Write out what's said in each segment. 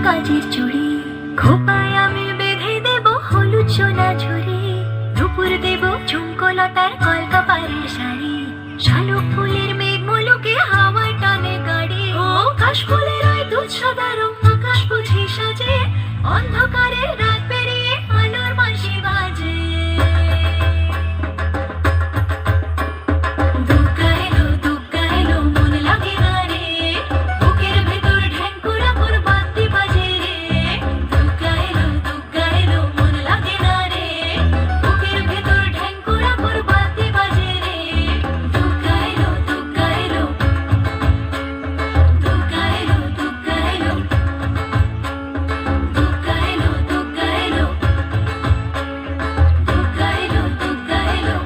কাজের চুড়ি খোপায় আমি বেঁধে দেব হলুদ সোনা ঝুড়ি, দুপুর দেব ঝুমকোলতার কলকাপাড়ের শাড়ি, শালুক ফুলের মেঘ মুলুকে হাওয়ায় টানে গাড়ি, ও কাশ ফুলের ওই দুধ সাদা রং আকাশ বুঝি সাজে, অন্ধকারে রাত পেরিয়ে আলোর বাঁশি বাজে। দুগ্গা এলো মন লাগে না রে, বুকের ভেতর ঢ্যাঙ্কুরা মোর বাদ্যি বাজে রে। দুগ্গা এলো মন লাগে না রে, বুকের ভেতর ঢ্যাঙ্কুরা মোর বাদ্যি বাজে রে। দুগ্গা এলো দুগ্গা এলো দুগ্গা এলো দুগ্গা এলো দুগ্গা এলো দুগ্গা এলো দুগ্গা এলো দুগ্গা এলো।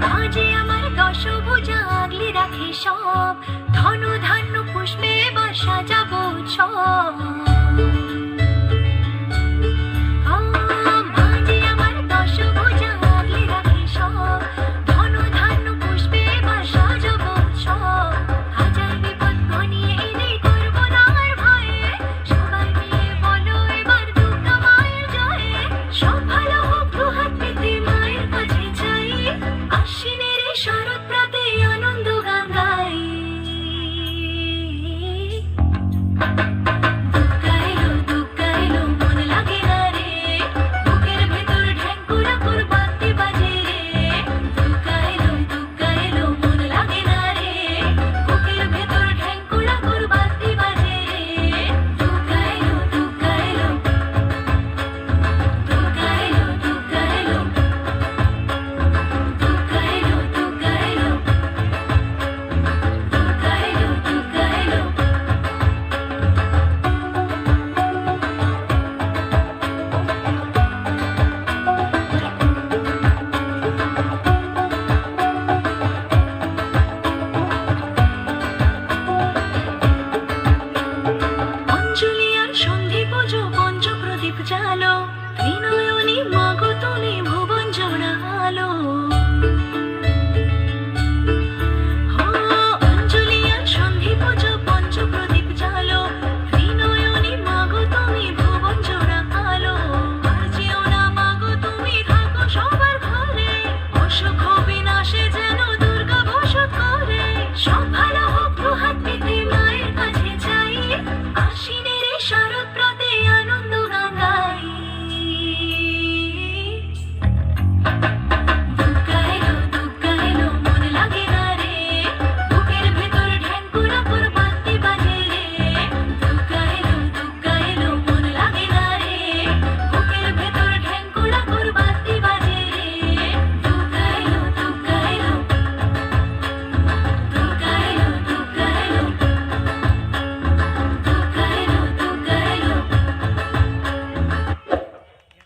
মাঝে আমার দশভুজা আগলে রাখে সব, ধন ধান্য পুষ্পে বা সাজাবো সব।